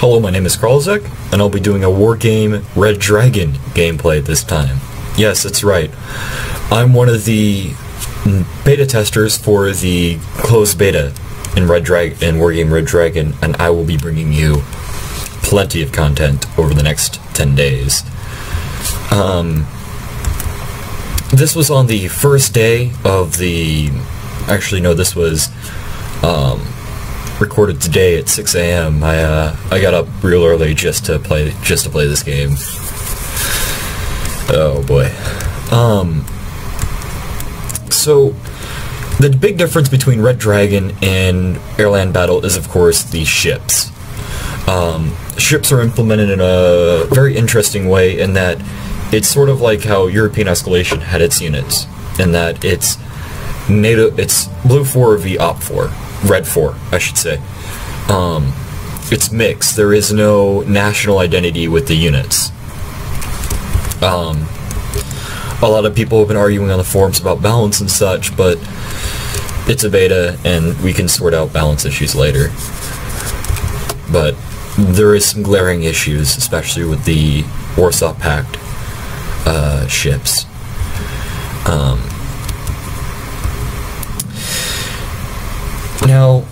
Hello, my name is Karlzek, and I'll be doing a Wargame Red Dragon gameplay this time. Yes, that's right. I'm one of the beta testers for the closed beta in Wargame Red Dragon, and I will be bringing you plenty of content over the next 10 days. This was on the first day of the... Actually, no, this was recorded today at 6 a.m. I got up real early just to play this game. Oh boy. So the big difference between Red Dragon and Airland Battle is, of course, the ships. Ships are implemented in a very interesting way in that it's sort of like how European Escalation had its units, in that it's Blue 4 v Op 4. Red 4, I should say. It's mixed. There is no national identity with the units. A lot of people have been arguing on the forums about balance and such, but it's a beta, and we can sort out balance issues later. But there is some glaring issues, especially with the Warsaw Pact ships. Now,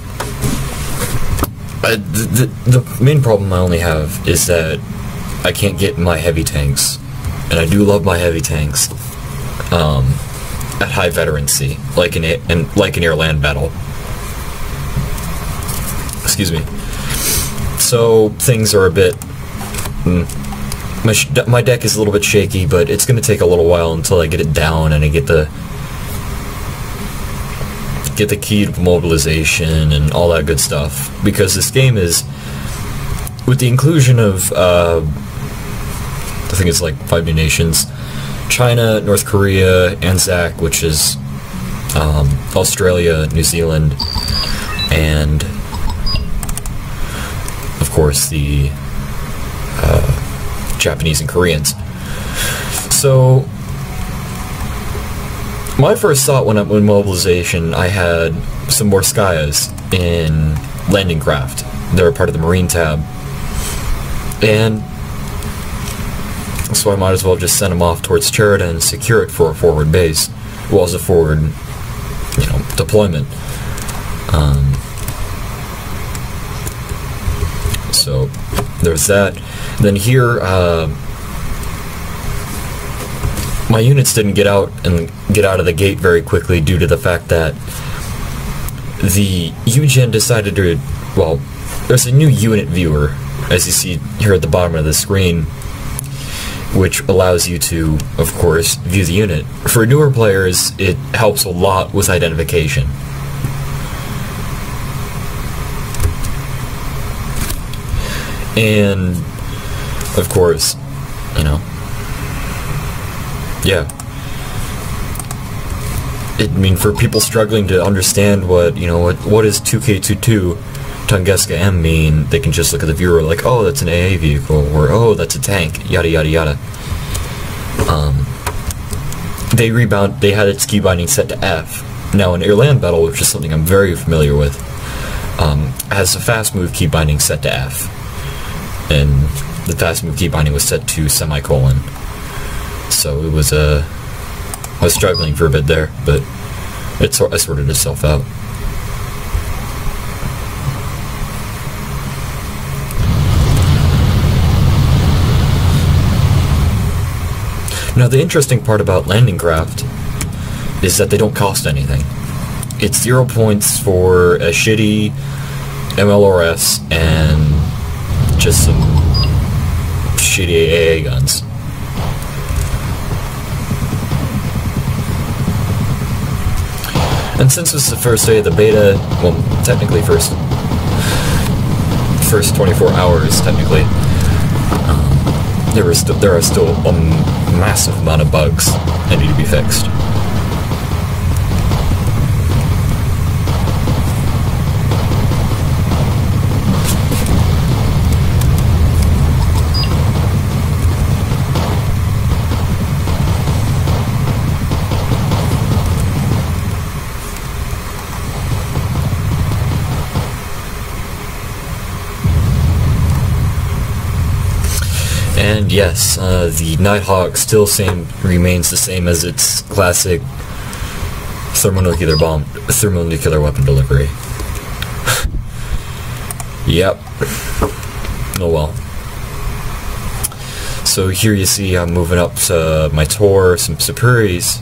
the main problem I only have is that I can't get my heavy tanks, and I do love my heavy tanks, at high veterancy, like in Airland Battle. Excuse me. So things are a bit... my deck is a little bit shaky, but it's going to take a little while until I get it down and I get the key to mobilization and all that good stuff, because this game is, with the inclusion of I think it's like 5 new nations: China, North Korea, ANZAC, which is Australia, New Zealand, and of course the Japanese and Koreans. So my first thought when mobilization, I had some more Skyas in landing craft. They're part of the Marine tab, and so I might as well just send them off towards Cherita and secure it for a forward base, well, as a forward, deployment. So there's that. Then here, my units didn't get out of the gate very quickly due to the fact that the UGen decided to, well, there's a new unit viewer, as you see here at the bottom of the screen, which allows you to, of course, view the unit. For newer players, it helps a lot with identification. And, of course, yeah. I mean, for people struggling to understand what is 2K22 Tunguska M mean, they can just look at the viewer like, oh, that's an AA vehicle, or oh, that's a tank, yada yada yada. They had its key binding set to F. Now in Airland Battle, which is something I'm very familiar with, has a fast move key binding set to F, and the fast move key binding was set to semicolon. So it was I was struggling for a bit there, but I sorted itself out. Now the interesting part about landing craft is that they don't cost anything. It's 0 points for a shitty MLRS and just some shitty AA guns. And since this is the first day of the beta, well, technically first 24 hours, technically, there are still a massive amount of bugs that need to be fixed. And yes, the Nighthawk still remains the same as its classic thermonuclear weapon delivery. Yep. Oh well. So here you see I'm moving up to my Tor, some Sapuris,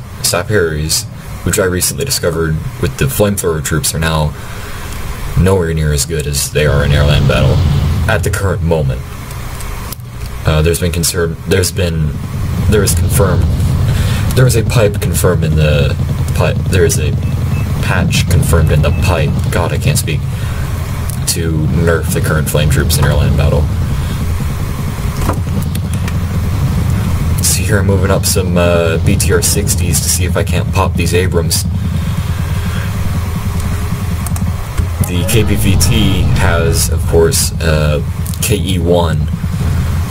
which I recently discovered with the flamethrower troops are now nowhere near as good as they are in air-land battle at the current moment. There is a pipe confirmed in the pipe. There is a patch confirmed in the pipe. God, I can't speak. To nerf the current flame troops in air-land battle. So here I'm moving up some BTR 60s to see if I can't pop these Abrams. The KPVT has, of course, KE1,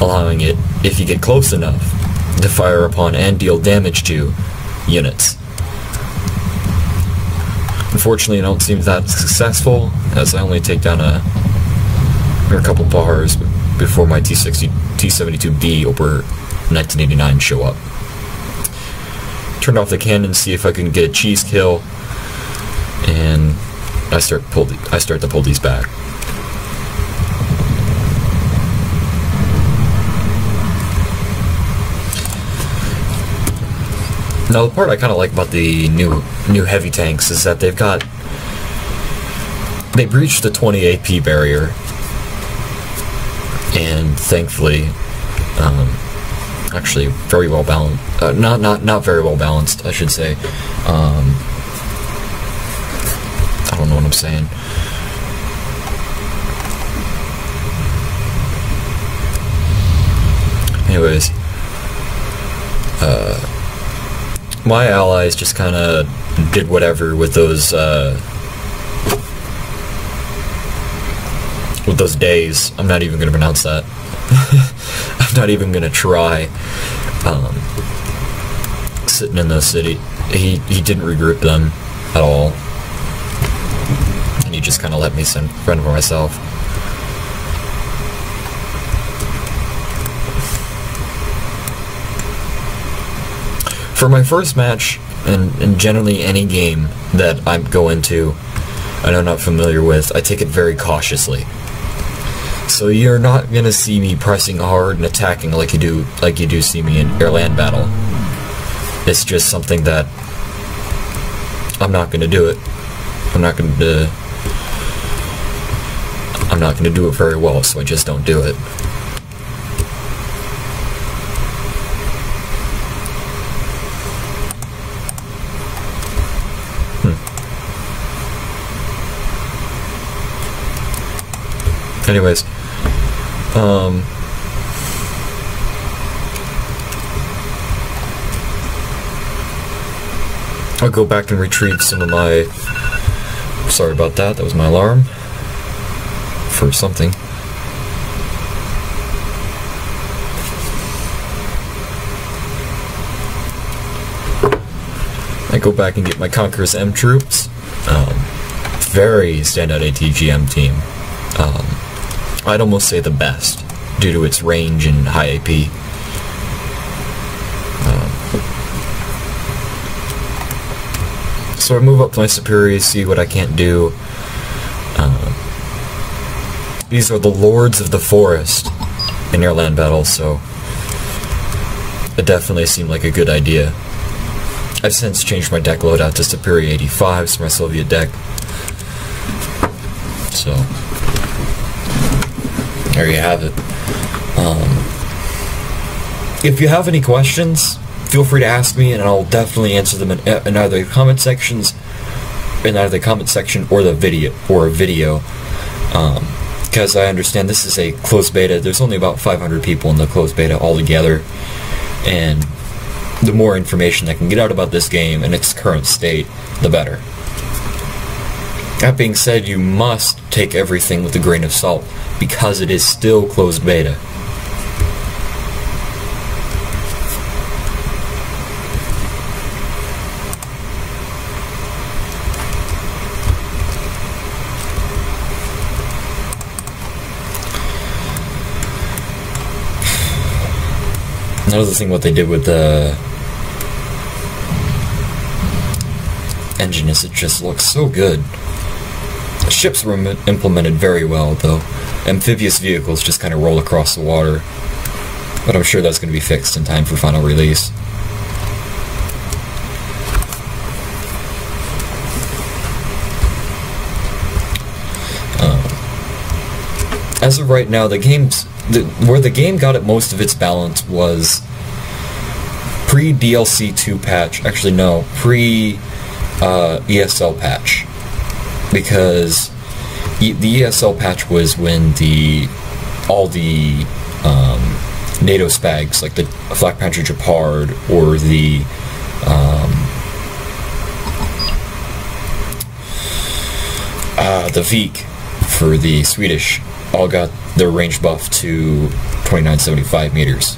allowing it, if you get close enough, to fire upon and deal damage to units. Unfortunately, I don't seem that successful, as I only take down a couple bars before my T-72B over 1989 show up. Turn off the cannon, see if I can get a cheese kill, and I start to pull these back. Now the part I kind of like about the new heavy tanks is that they breached the 20 AP barrier, and thankfully, actually very well balanced. Not very well balanced, I should say. I don't know what I'm saying. Anyways, my allies just kind of did whatever with those days. I'm not even going to pronounce that. I'm not even going to try. Sitting in the city, he didn't regroup them at all, and he just kind of let me fend for myself. For my first match, and generally any game that I go into and I'm not familiar with, I take it very cautiously. So you're not gonna see me pressing hard and attacking like you do see me in air-land battle. It's just something that I'm not gonna do it. I'm not gonna do it very well, so I just don't do it. Anyways, I'll go back and retrieve some of my... Sorry about that, that was my alarm for something. I go back and get my Conqueror's M troops. Very standout ATGM team. I'd almost say the best, due to its range and high AP. So I move up to my superiors, see what I can't do. These are the Lords of the Forest in air-land battle, so it definitely seemed like a good idea. I've since changed my deck loadout to Superior 85s for my Soviet deck. So there you have it. If you have any questions, feel free to ask me, and I'll definitely answer them in either the comment section or the video, because I understand this is a closed beta. There's only about 500 people in the closed beta altogether, and the more information that can get out about this game and its current state, the better. That being said, you must take everything with a grain of salt, because it is still closed beta. Another thing what they did with the engine is it just looks so good. The ships were implemented very well, though. Amphibious vehicles just kind of roll across the water. But I'm sure that's going to be fixed in time for final release. As of right now, where the game got it most of its balance was pre-DLC 2 patch. Actually, no, pre-ESL patch. Because the ESL patch was when all the NATO spags, like the Flak Panther Japard or the Vik for the Swedish, all got their range buff to 2975 meters.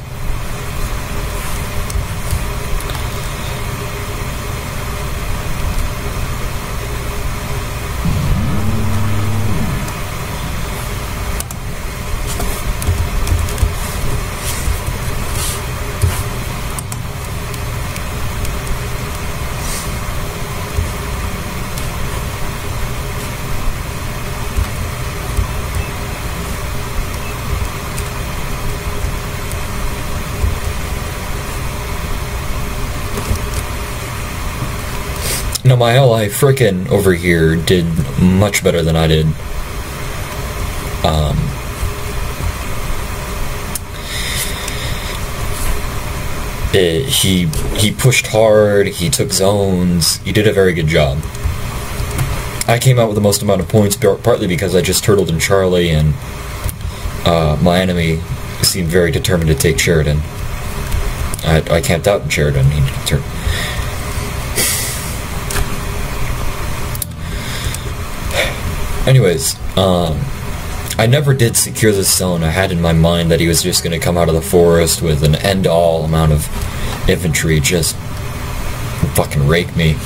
Now my ally frickin' over here did much better than I did. He pushed hard, he took zones, he did a very good job. I came out with the most amount of points partly because I just turtled in Charlie, and my enemy seemed very determined to take Sheridan. I camped out in Sheridan. Anyways, I never did secure this zone. I had in my mind that he was just going to come out of the forest with an end-all amount of infantry, just fucking rake me.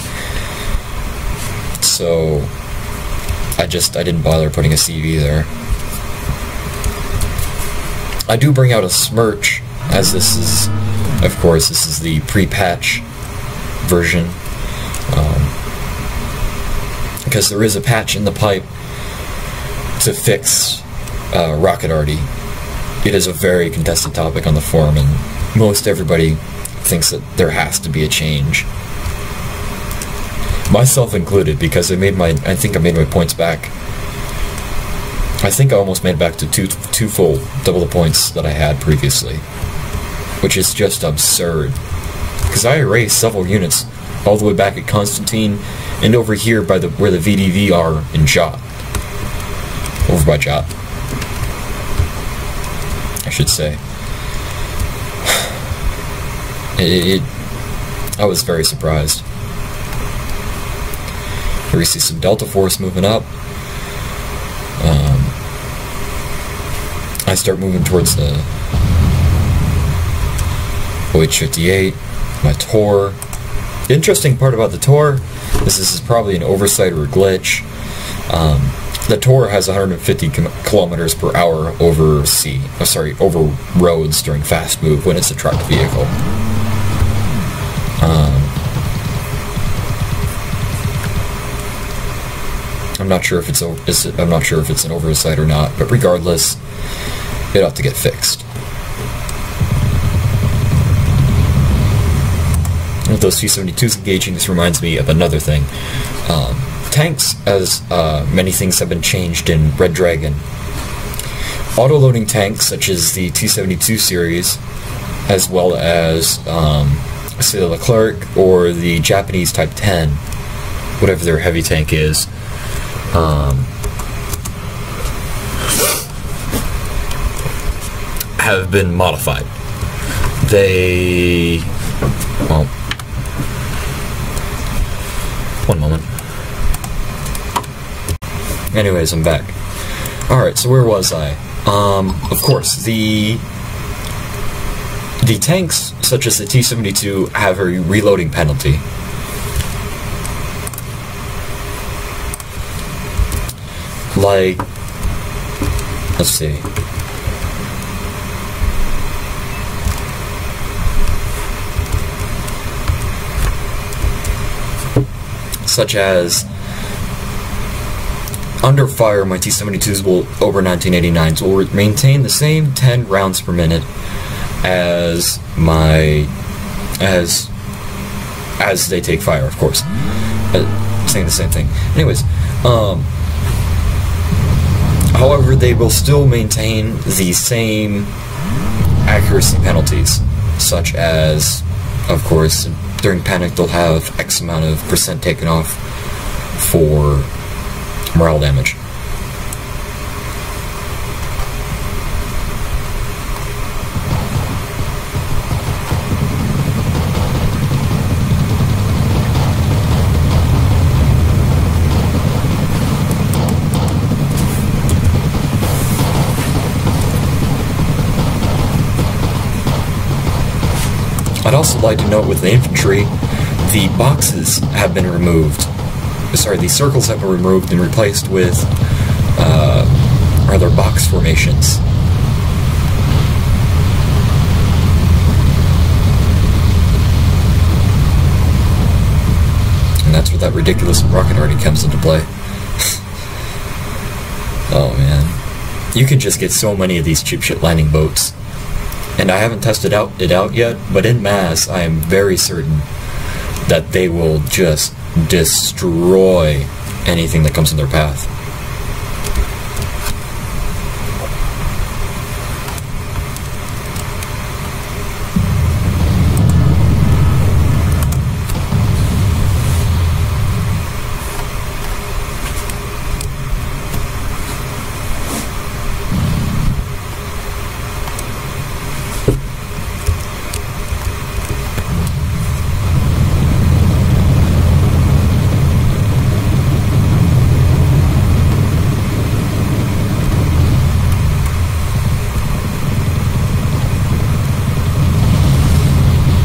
So, I didn't bother putting a CV there. I do bring out a Smirch, as this is, of course, this is the pre-patch version. Because there is a patch in the pipe to fix rocket arty. It is a very contested topic on the forum, and most everybody thinks that there has to be a change. Myself included, because I think I made my points back. I think I almost made back to twofold, double the points that I had previously, which is just absurd. Because I erased several units all the way back at Constantine and over here by where the VDV are in Jot. Over by Jot, I should say. I was very surprised. Here we see some Delta Force moving up. I start moving towards the OH-58, my Tor. The interesting part about the Tor is this is probably an oversight or a glitch. The Tor has 150 kilometers per hour over over roads during fast move when it's a truck vehicle. I'm not sure if it's an oversight or not, but regardless, it ought to get fixed. With those T-72s engaging, this reminds me of another thing. Tanks, as many things have been changed in Red Dragon. Auto-loading tanks, such as the T-72 series, as well as, say, the Leclerc or the Japanese Type 10, whatever their heavy tank is, have been modified. Well, one moment. Anyways, I'm back. Alright, so where was I? Of course, the tanks, such as the T-72, have a reloading penalty. Like, let's see. such as under fire, my T-72s will, over 1989s, will maintain the same 10 rounds per minute as they take fire, of course. Saying the same thing. Anyways, however, they will still maintain the same accuracy penalties, such as, of course, during panic they'll have X amount of % taken off for morale damage. I'd also like to note with the infantry, the boxes have been removed. Sorry, the circles have been removed and replaced with rather box formations. And that's where that ridiculous rocket already comes into play. Oh man. You can just get so many of these cheap shit landing boats. And I haven't tested it out yet, but in mass, I am very certain that they will just destroy anything that comes in their path.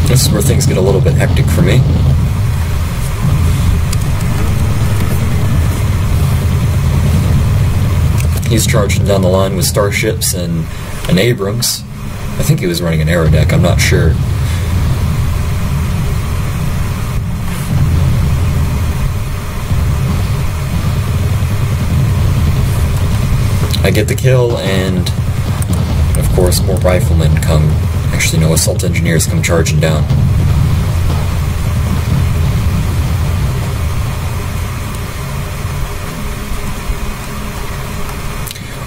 This is where things get a little bit hectic for me. He's charging down the line with starships and an Abrams. I think he was running an aerodeck, I'm not sure. I get the kill, and of course more riflemen come. Actually, no, assault engineers come charging down.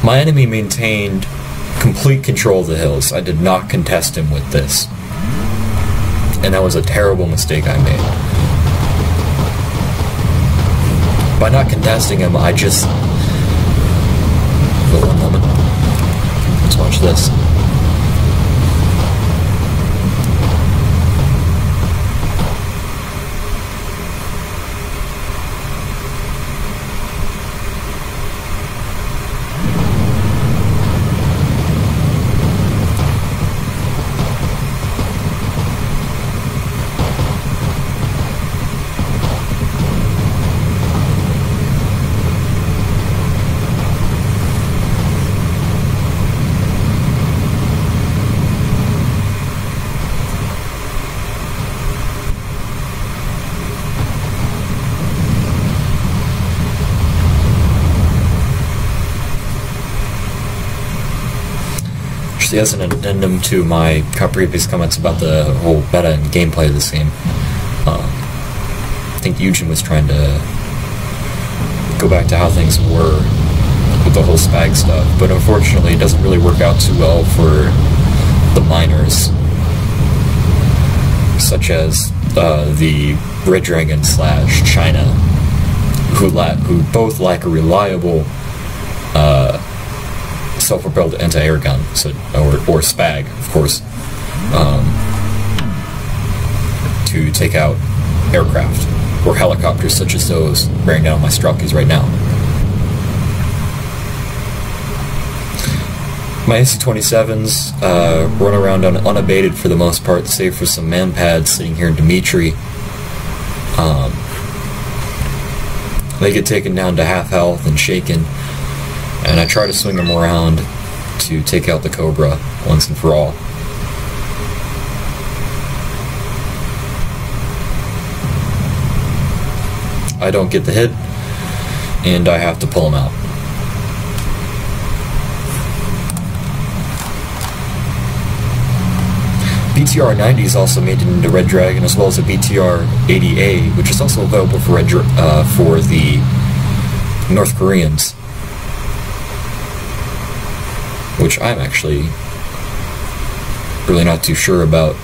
My enemy maintained complete control of the hills. I did not contest him with this. And that was a terrible mistake I made. By not contesting him, I just... Wait one moment. Let's watch this. As an addendum to my previous comments about the whole meta and gameplay of this game, I think Eugen was trying to go back to how things were with the whole spag stuff, but unfortunately it doesn't really work out too well for the miners, such as the Red Dragon / China, who both lack a reliable self-propelled anti-air gun, so, or SPAG, of course, to take out aircraft or helicopters such as those bearing down on my Strelkies right now. My AC-27s run around unabated for the most part, save for some man pads sitting here in Dmitry. They get taken down to half health and shaken, and I try to swing them around to take out the Cobra once and for all. I don't get the hit, and I have to pull him out. BTR 90 is also made into Red Dragon, as well as a BTR 80A, which is also available for for the North Koreans, which I'm actually really not too sure about.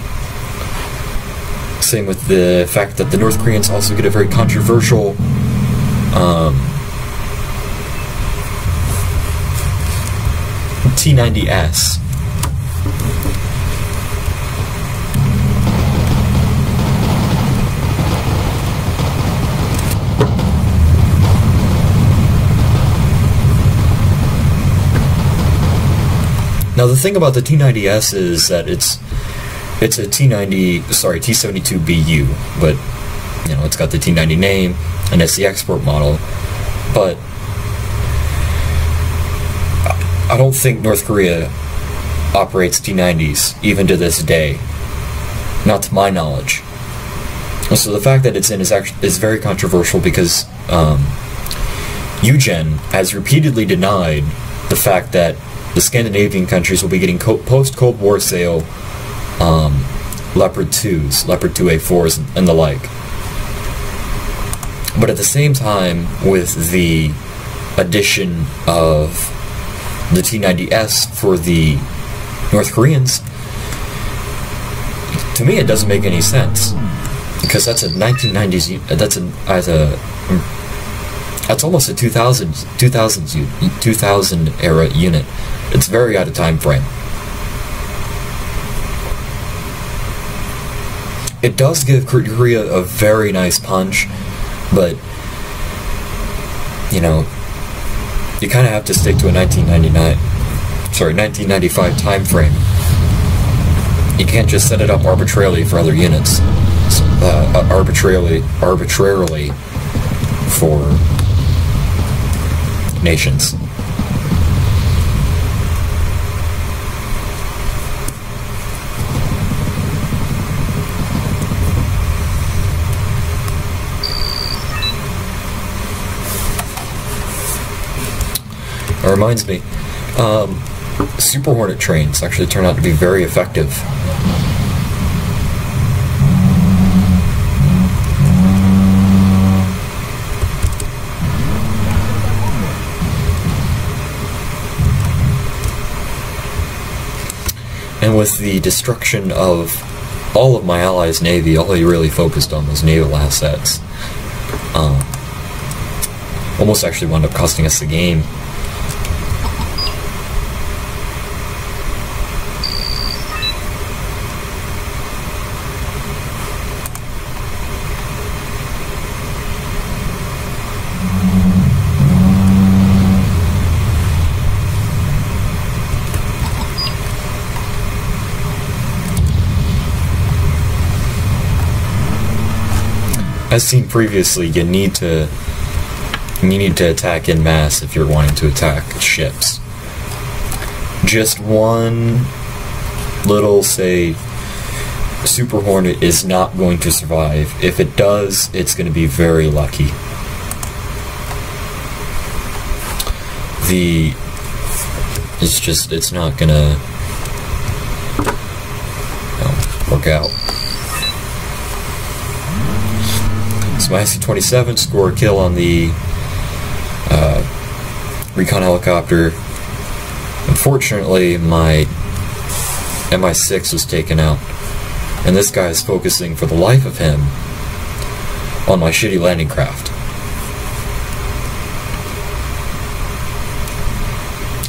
Same with the fact that the North Koreans also get a very controversial T90S. Now the thing about the T90S is that it's a T72BU, but you know, it's got the T90 name and it's the export model. But I don't think North Korea operates T90s even to this day, not to my knowledge. So the fact that it's in is very controversial because UGen has repeatedly denied the fact that the Scandinavian countries will be getting post-Cold War sale Leopard 2s, Leopard 2A4s, and the like. But at the same time, with the addition of the T90S for the North Koreans, to me it doesn't make any sense, because that's a 1990s, that's almost a 2000 era unit. It's very out of time frame. It does give Korea a very nice punch, but you know, you kind of have to stick to a 1995 time frame. You can't just set it up arbitrarily for other units, arbitrarily for nations. It reminds me, Super Hornet trains actually turn out to be very effective. And with the destruction of all of my allies' navy, all he really focused on was naval assets. Almost actually wound up costing us the game. As seen previously, you need to attack en masse if you're wanting to attack ships. Just one little, say, Super Hornet is not going to survive. If it does, it's going to be very lucky. It's not gonna work out. So my SC-27 scored a kill on the recon helicopter. Unfortunately, my MI6 was taken out, and this guy is focusing for the life of him on my shitty landing craft.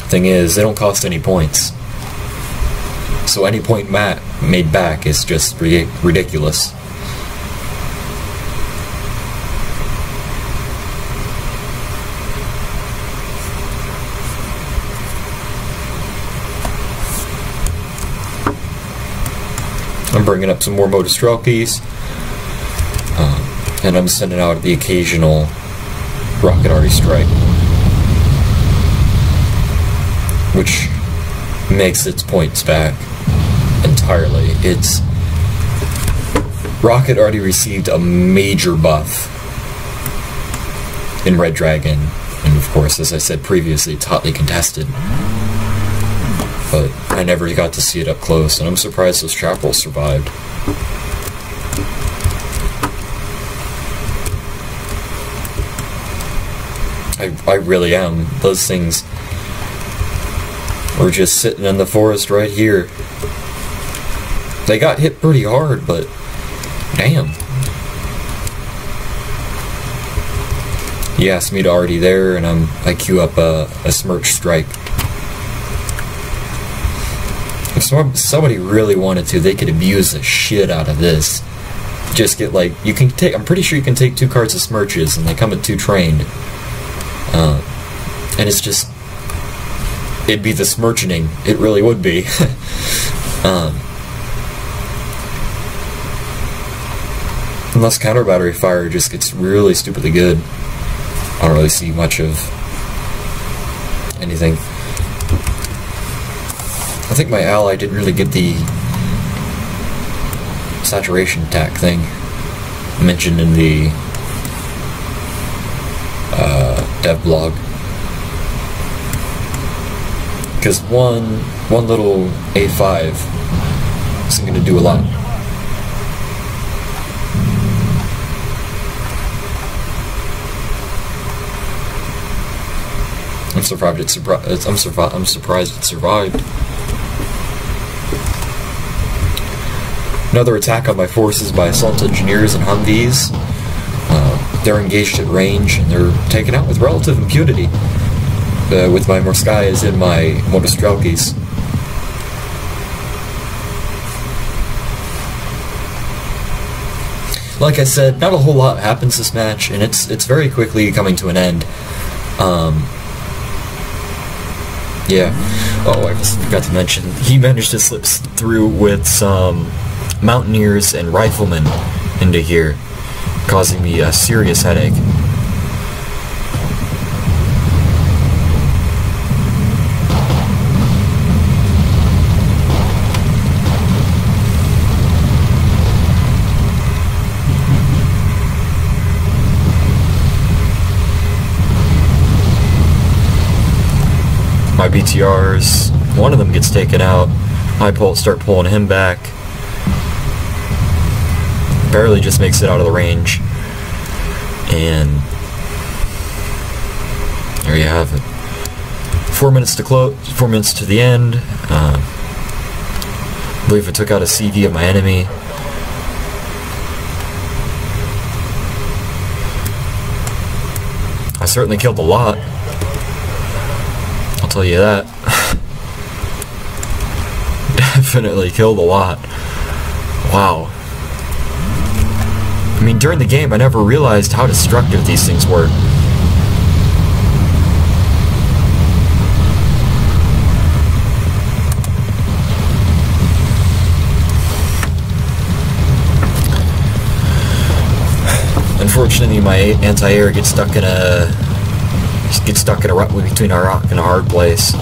Thing is, they don't cost any points, so any point made back is just ridiculous. I'm bringing up some more Motostrelkis, and I'm sending out the occasional rocket arty strike, which makes its points back entirely. Rocket arty received a major buff in Red Dragon, and of course, as I said previously, it's hotly contested. But I never got to see it up close, and I'm surprised those chapels survived. I really am. Those things were just sitting in the forest right here. They got hit pretty hard, but damn. He asked me to already there, and I queue up a Smirch Strike. If somebody really wanted to, they could abuse the shit out of this. Just get like, you can take, I'm pretty sure you can take 2 cards of Smirches, and they come with 2 trained. And it's just, it'd be the Smirchening. It really would be. Unless counter battery fire just gets really stupidly good. I don't really see much of anything. I think my ally didn't really get the saturation attack thing mentioned in the dev blog. Because one little A5 isn't going to do a lot. I'm surprised it survived. Another attack on my forces by assault engineers and Humvees. They're engaged at range and they're taken out with relative impunity. With my Morskayas and my Motostrelkis. Like I said, not a whole lot happens this match, and it's very quickly coming to an end. Yeah. Oh, I just forgot to mention, he managed to slip through with some Mountaineers and Riflemen into here, causing me a serious headache. My BTRs, one of them gets taken out. I start pulling him back. Barely just makes it out of the range. And there you have it. 4 minutes to close, 4 minutes to the end. I believe I took out a CV of my enemy. I certainly killed a lot. I'll tell you that. Definitely killed a lot. Wow. I mean, during the game, I never realized how destructive these things were. Unfortunately, my anti-air gets stuck in a between a rock and a hard place.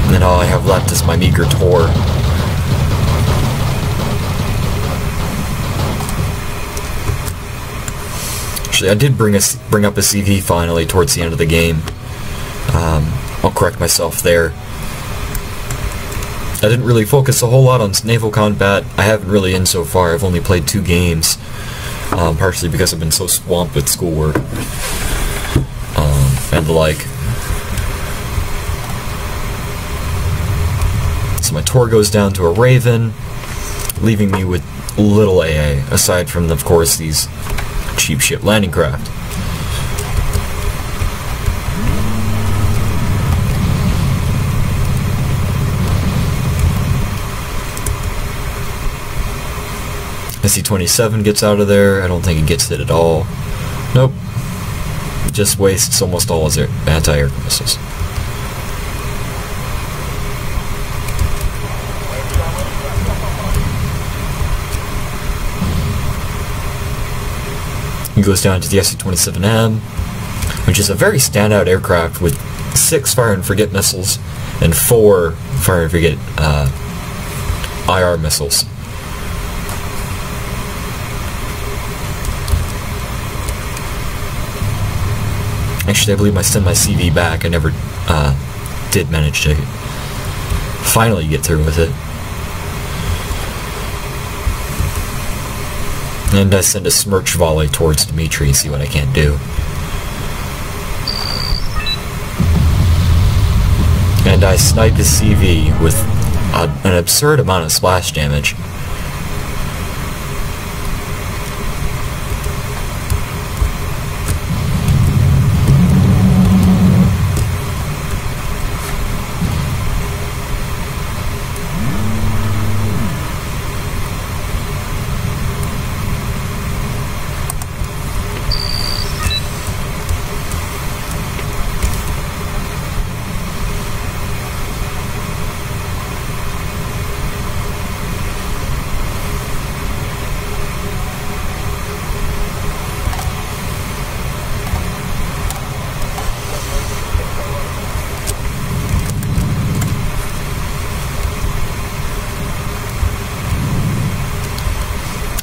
And then all I have left is my meager Tor. Actually, I did bring up a CV finally towards the end of the game. I'll correct myself there. I didn't really focus a whole lot on naval combat. I haven't really Insofar. I've only played 2 games. Partially because I've been so swamped with schoolwork and the like. So my Tor goes down to a Raven, leaving me with little AA, aside from, of course, these cheap ship landing craft. SC-27 gets out of there. I don't think it gets hit at all. Nope. It just wastes almost all his anti-air missiles. He goes down to the SC-27M, which is a very standout aircraft with 6 fire and forget missiles and 4 fire and forget IR missiles. Actually, I believe I sent my CV back. I never did manage to finally get through with it. And I send a smirch volley towards Dimitri, see what I can't do. And I snipe his CV with an absurd amount of splash damage.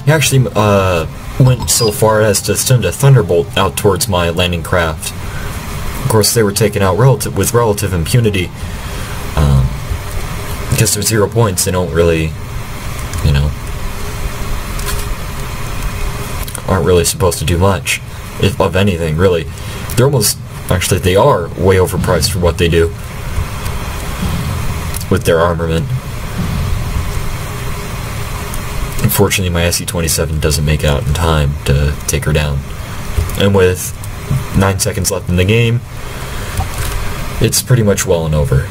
He actually went so far as to send a thunderbolt out towards my landing craft. Of course, they were taken out with relative impunity. Because they're 0 points, they don't really, you know, aren't really supposed to do much, if of anything, really. They're almost, actually, they are way overpriced for what they do with their armament. Unfortunately, my SE-27 doesn't make it out in time to take her down. And with 9 seconds left in the game, it's pretty much well and over.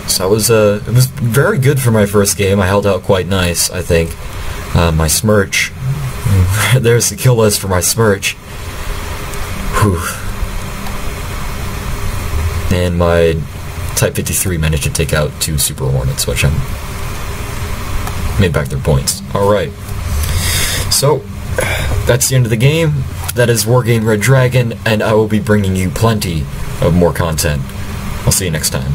So it was very good for my first game. I held out quite nice, I think. My smirch. There's the kill list for my smirch. Whew. And my Type 53 managed to take out 2 Super Hornets, which made back their points. Alright. So, that's the end of the game. That is Wargame Red Dragon, and I will be bringing you plenty of more content. I'll see you next time.